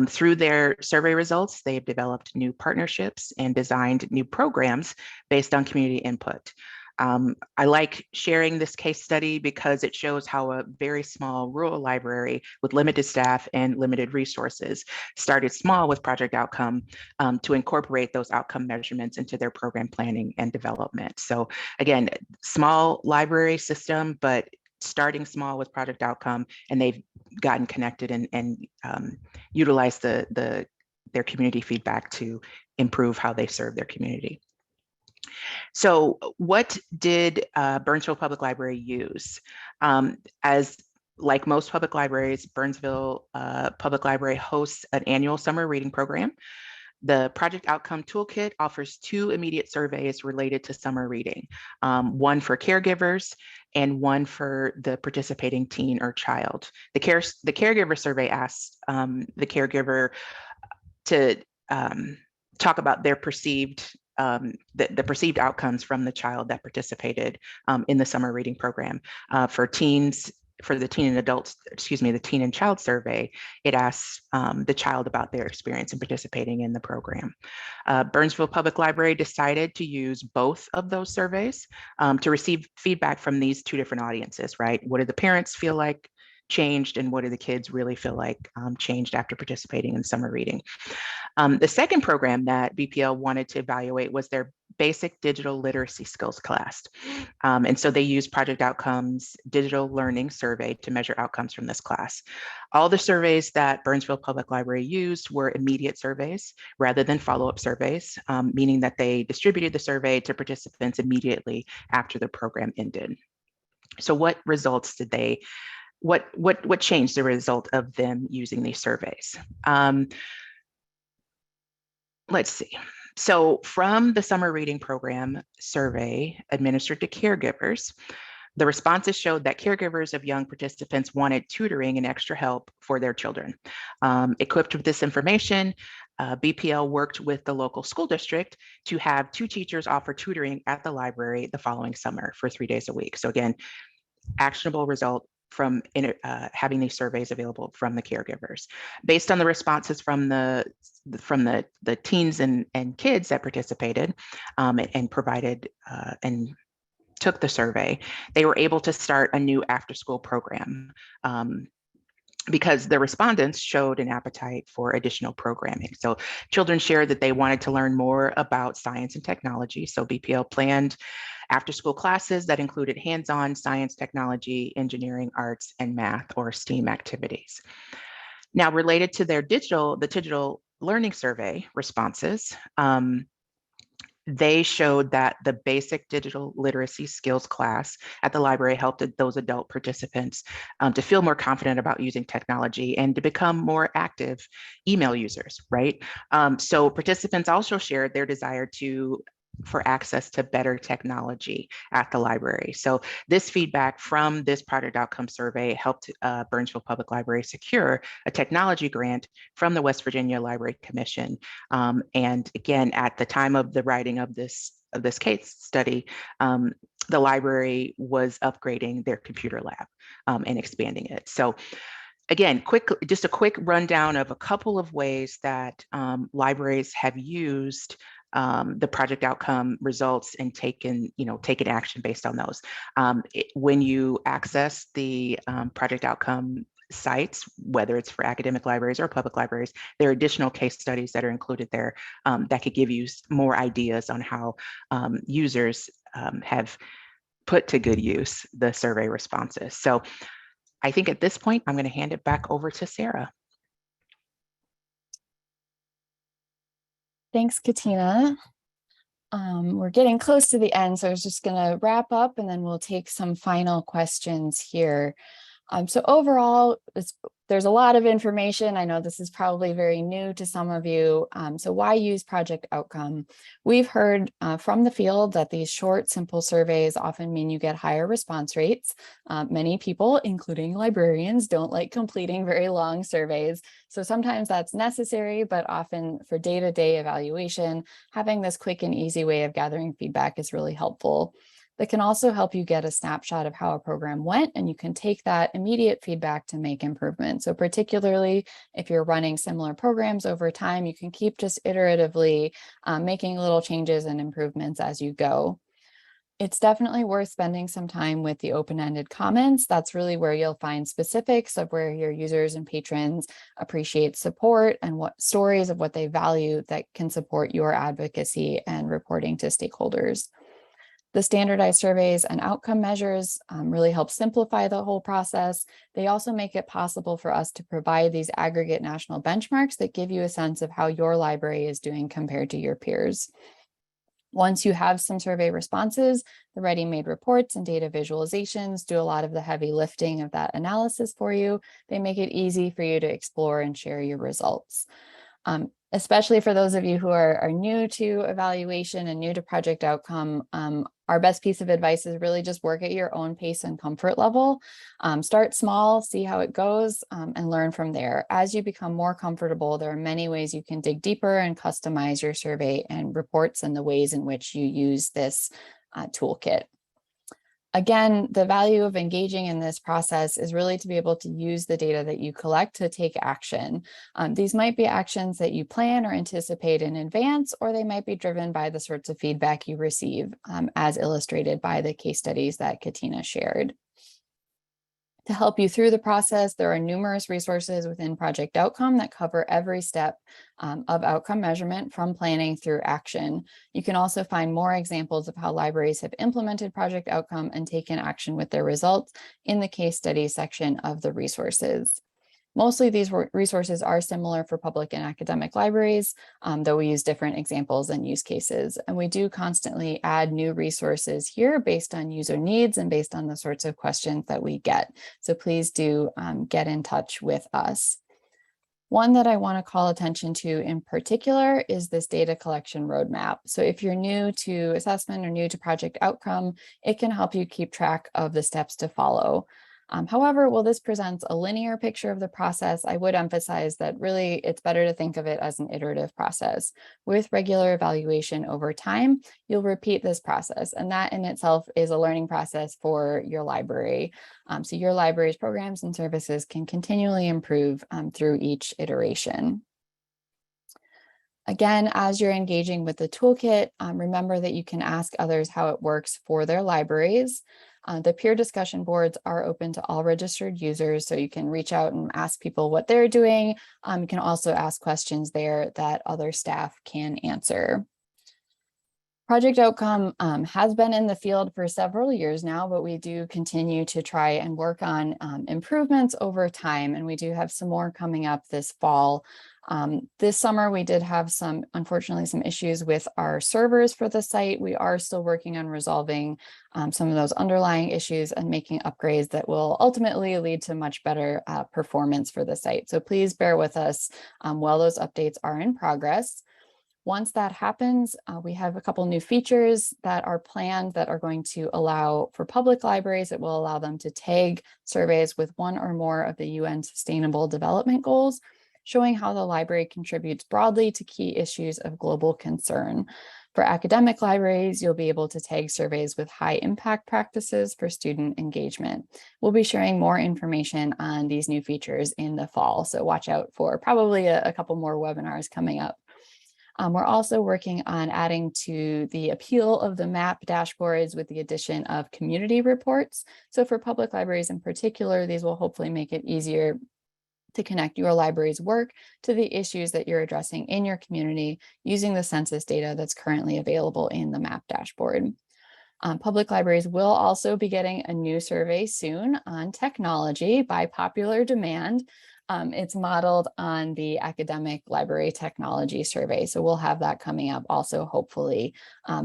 Through their survey results, they've developed new partnerships and designed new programs based on community input. I like sharing this case study because it shows how a very small rural library with limited staff and limited resources started small with Project Outcome to incorporate those outcome measurements into their program planning and development. So again, small library system, but starting small with Project Outcome, and they've gotten connected and utilized their community feedback to improve how they serve their community. So what did Burnsville Public Library use? As like most public libraries, Burnsville Public Library hosts an annual summer reading program. The Project Outcome Toolkit offers 2 immediate surveys related to summer reading, one for caregivers and one for the participating teen or child. The caregiver survey asks the caregiver to talk about their perceived the perceived outcomes from the child that participated in the summer reading program. For teens, for the teen and adults, the teen and child survey, it asks the child about their experience in participating in the program. Burnsville Public Library decided to use both of those surveys to receive feedback from these 2 different audiences, right? What did the parents feel like changed, and what do the kids really feel like changed after participating in summer reading? The second program that BPL wanted to evaluate was their basic digital literacy skills class. And so they used Project Outcomes Digital Learning Survey to measure outcomes from this class. All the surveys that Burnsville Public Library used were immediate surveys rather than follow-up surveys, meaning that they distributed the survey to participants immediately after the program ended. So what results did they, what changed the result of them using these surveys? Let's see. So from the summer reading program survey administered to caregivers, the responses showed that caregivers of young participants wanted tutoring and extra help for their children. Equipped with this information, BPL worked with the local school district to have 2 teachers offer tutoring at the library the following summer for 3 days a week. So again, actionable result from having these surveys available from the caregivers. Based on the responses from the teens and kids that participated and provided and took the survey, they were able to start a new after-school program because the respondents showed an appetite for additional programming. So children shared that they wanted to learn more about science and technology. So BPL planned after-school classes that included hands-on science, technology, engineering, arts, and math or STEAM activities. Now, related to the digital learning survey responses, they showed that the basic digital literacy skills class at the library helped those adult participants to feel more confident about using technology and to become more active email users, right? So participants also shared their desire for access to better technology at the library. So this feedback from this Project Outcome survey helped Burnsville Public Library secure a technology grant from the West Virginia Library Commission. And again, at the time of the writing of this case study, the library was upgrading their computer lab and expanding it. So again, just a quick rundown of a couple of ways that libraries have used the Project Outcome results and taken action based on those. When you access the Project Outcome sites, whether it's for academic libraries or public libraries, there are additional case studies that are included there that could give you more ideas on how users have put to good use the survey responses. So I think at this point, I'm going to hand it back over to Sarah. Thanks, Katina. We're getting close to the end, so I was just going to wrap up and then we'll take some final questions here. So overall, there's a lot of information. I know this is probably very new to some of you. So why use Project Outcome? We've heard from the field that these short, simple surveys often mean you get higher response rates. Many people, including librarians, don't like completing very long surveys. So sometimes that's necessary, but often for day-to-day evaluation, having this quick and easy way of gathering feedback is really helpful. That can also help you get a snapshot of how a program went, and you can take that immediate feedback to make improvements. So particularly if you're running similar programs over time, you can keep just iteratively making little changes and improvements as you go. It's definitely worth spending some time with the open-ended comments. That's really where you'll find specifics of where your users and patrons appreciate support and what stories of what they value that can support your advocacy and reporting to stakeholders. The standardized surveys and outcome measures really help simplify the whole process. They also make it possible for us to provide these aggregate national benchmarks that give you a sense of how your library is doing compared to your peers. Once you have some survey responses, the ready-made reports and data visualizations do a lot of the heavy lifting of that analysis for you. They make it easy for you to explore and share your results. Especially for those of you who are new to evaluation and new to project outcome, our best piece of advice is really just work at your own pace and comfort level. Start small, see how it goes, and learn from there. As you become more comfortable, there are many ways you can dig deeper and customize your survey and reports and the ways in which you use this toolkit. Again, the value of engaging in this process is really to be able to use the data that you collect to take action. These might be actions that you plan or anticipate in advance, or they might be driven by the sorts of feedback you receive, as illustrated by the case studies that Katina shared. To help you through the process, there are numerous resources within Project Outcome that cover every step of outcome measurement from planning through action. You can also find more examples of how libraries have implemented Project Outcome and taken action with their results in the case study section of the resources. Mostly these resources are similar for public and academic libraries, though we use different examples and use cases. And we do constantly add new resources here based on user needs and based on the sorts of questions that we get. So please do get in touch with us. One that I want to call attention to in particular is this data collection roadmap. So if you're new to assessment or new to project outcome, it can help you keep track of the steps to follow. However, while this presents a linear picture of the process, I would emphasize that really it's better to think of it as an iterative process. With regular evaluation over time, you'll repeat this process, and that in itself is a learning process for your library. So your library's programs and services can continually improve through each iteration. Again, as you're engaging with the toolkit, remember that you can ask others how it works for their libraries. The peer discussion boards are open to all registered users, so you can reach out and ask people what they're doing. You can also ask questions there that other staff can answer. Project Outcome has been in the field for several years now, but we do continue to try and work on improvements over time, and we do have some more coming up this fall. This summer, we did have unfortunately, some issues with our servers for the site. We are still working on resolving some of those underlying issues and making upgrades that will ultimately lead to much better performance for the site. So please bear with us while those updates are in progress. Once that happens, we have a couple new features that are planned that are going to allow for public libraries. It will allow them to tag surveys with one or more of the UN Sustainable Development Goals, showing how the library contributes broadly to key issues of global concern. For academic libraries, you'll be able to tag surveys with high impact practices for student engagement. We'll be sharing more information on these new features in the fall, so watch out for probably a couple more webinars coming up. We're also working on adding to the appeal of the map dashboards with the addition of community reports. So for public libraries in particular, these will hopefully make it easier to connect your library's work to the issues that you're addressing in your community using the census data that's currently available in the map dashboard. Public libraries will also be getting a new survey soon on technology by popular demand. It's modeled on the Academic Library Technology Survey. So we'll have that coming up also hopefully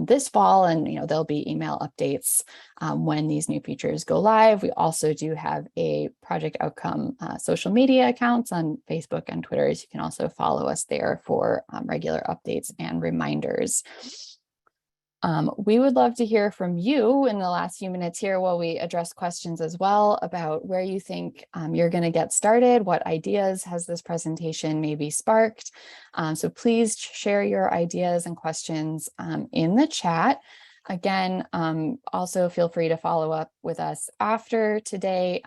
this fall, and there'll be email updates when these new features go live. We also do have a Project Outcome social media accounts on Facebook and Twitter. So you can also follow us there for regular updates and reminders. We would love to hear from you in the last few minutes here while we address questions as well about where you think you're going to get started, what ideas has this presentation maybe sparked. So please share your ideas and questions in the chat. Again, also feel free to follow up with us after today.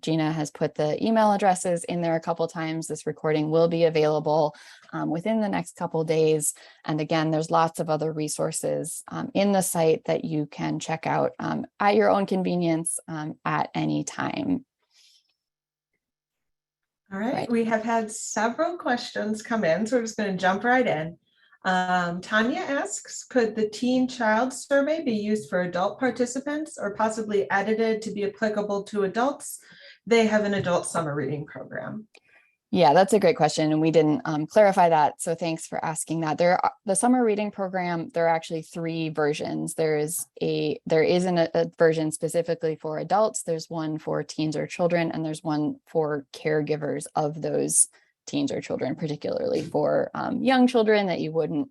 Gina has put the email addresses in there a couple times. This recording will be available within the next couple days. And again, there's lots of other resources in the site that you can check out at your own convenience at any time. All right, we have had several questions come in, so we're just going to jump right in. Tanya asks, could the teen child survey be used for adult participants or possibly edited to be applicable to adults? They have an adult summer reading program. Yeah, that's a great question. And we didn't clarify that. So thanks for asking that. The summer reading program, there are actually 3 versions. There is a version specifically for adults. There's one for teens or children, and there's one for caregivers of those teens or children, particularly for young children that you wouldn't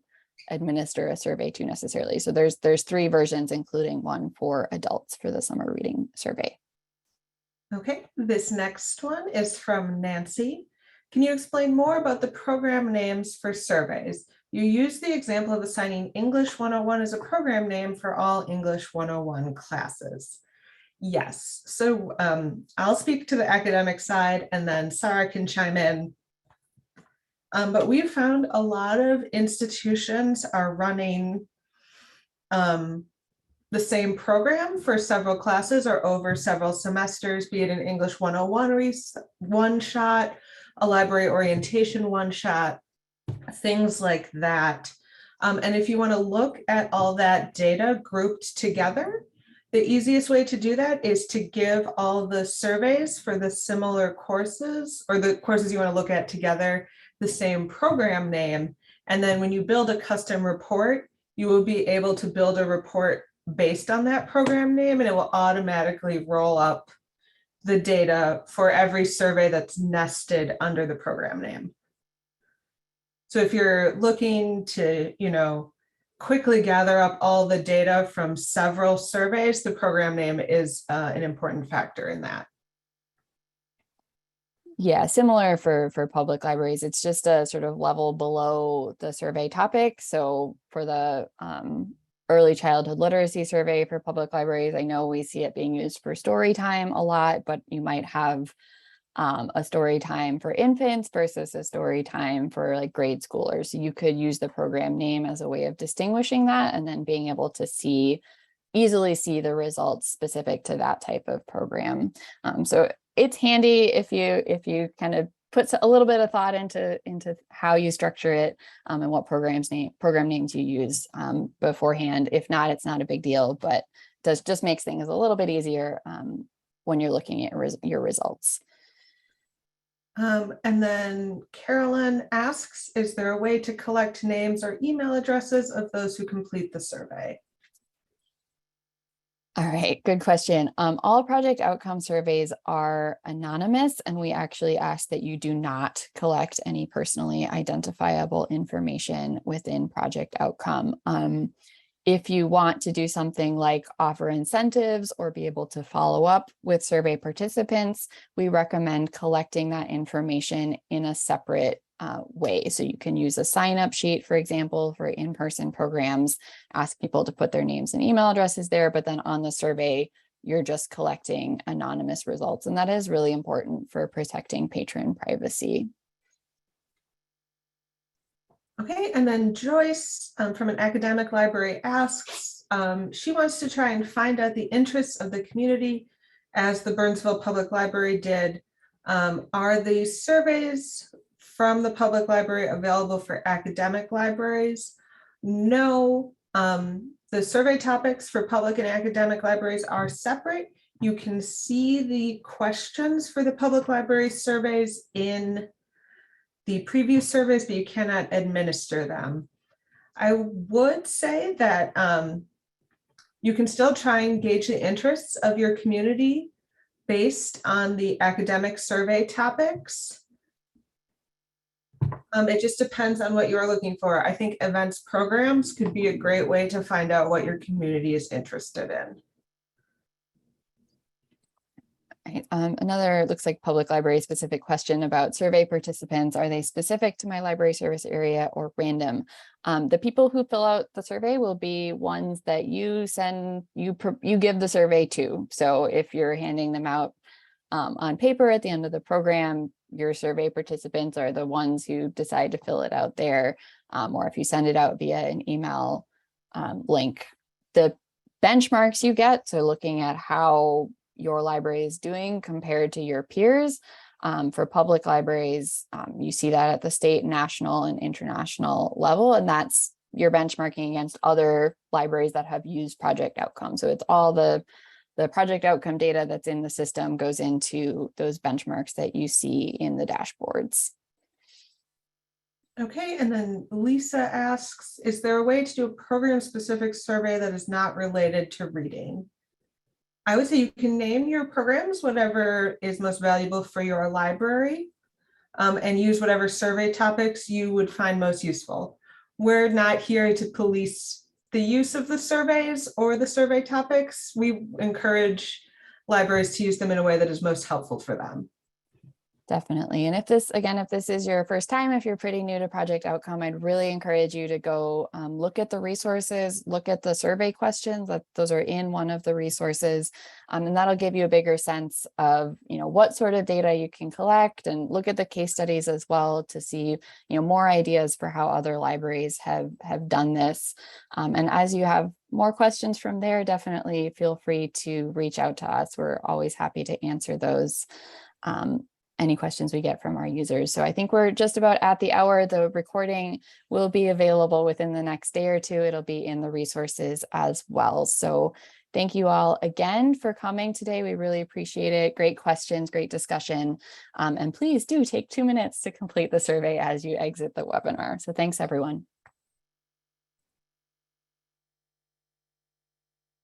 administer a survey to necessarily. So there's 3 versions, including one for adults for the summer reading survey. Okay, this next one is from Nancy. Can you explain more about the program names for surveys? You use the example of assigning English 101 as a program name for all English 101 classes. Yes, so I'll speak to the academic side and then Sarah can chime in. But we've found a lot of institutions are running the same program for several classes or over several semesters, be it an English 101 one-shot, a library orientation one-shot, things like that. And if you want to look at all that data grouped together, the easiest way to do that is to give all the surveys for the similar courses or the courses you want to look at together the same program name. And then when you build a custom report, you will be able to build a report based on that program name, and it will automatically roll up the data for every survey that's nested under the program name. So if you're looking to, quickly gather up all the data from several surveys, the program name is an important factor in that. Yeah, similar for public libraries. It's just a sort of level below the survey topic. So for the early childhood literacy survey for public libraries, I know we see it being used for story time a lot, but you might have a story time for infants versus a story time for like grade schoolers. So you could use the program name as a way of distinguishing that and then being able to easily see the results specific to that type of program. So it's handy if you kind of put a little bit of thought into how you structure it and what program names you use beforehand. If not, it's not a big deal, but just makes things a little bit easier when you're looking at your results. And then Carolyn asks, is there a way to collect names or email addresses of those who complete the survey? All right, good question. All project outcome surveys are anonymous, and we actually ask that you do not collect any personally identifiable information within project outcome. If you want to do something like offer incentives or be able to follow up with survey participants, we recommend collecting that information in a separate way. So you can use a sign-up sheet, for example, for in-person programs, ask people to put their names and email addresses there, but then on the survey, you're just collecting anonymous results. And that is really important for protecting patron privacy. Okay, and then Joyce from an academic library asks, she wants to try and find out the interests of the community as the Burnsville Public Library did. Are the surveys from the public library available for academic libraries? No, the survey topics for public and academic libraries are separate. You can see the questions for the public library surveys in the preview surveys, but you cannot administer them. I would say that you can still try and gauge the interests of your community based on the academic survey topics. It just depends on what you're looking for. I think events programs could be a great way to find out what your community is interested in. Right. Another looks like public library specific question about survey participants. Are they specific to my library service area or random? The people who fill out the survey will be ones that you send, you give the survey to. So if you're handing them out on paper at the end of the program, your survey participants are the ones who decide to fill it out there. Or if you send it out via an email link. The benchmarks you get, so looking at how your library is doing compared to your peers. For public libraries, you see that at the state, national, and international level, and that's you're benchmarking against other libraries that have used project outcomes. So it's all the project outcome data that's in the system goes into those benchmarks that you see in the dashboards. Okay, and then Lisa asks, is there a way to do a program-specific survey that is not related to reading? I would say you can name your programs, whatever is most valuable for your library, and use whatever survey topics you would find most useful. We're not here to police the use of the surveys or the survey topics. We encourage libraries to use them in a way that is most helpful for them. Definitely. And if this is your first time, if you're pretty new to project outcome, I'd really encourage you to go look at the resources, look at the survey questions, that those are in one of the resources. And that'll give you a bigger sense of, what sort of data you can collect, and look at the case studies as well to see, more ideas for how other libraries have done this. And as you have more questions from there, definitely feel free to reach out to us. We're always happy to answer those. Any questions we get from our users. So I think we're just about at the hour. The recording will be available within the next day or two. It'll be in the resources as well. So thank you all again for coming today. We really appreciate it. Great questions, great discussion. And please do take 2 minutes to complete the survey as you exit the webinar. So thanks, everyone.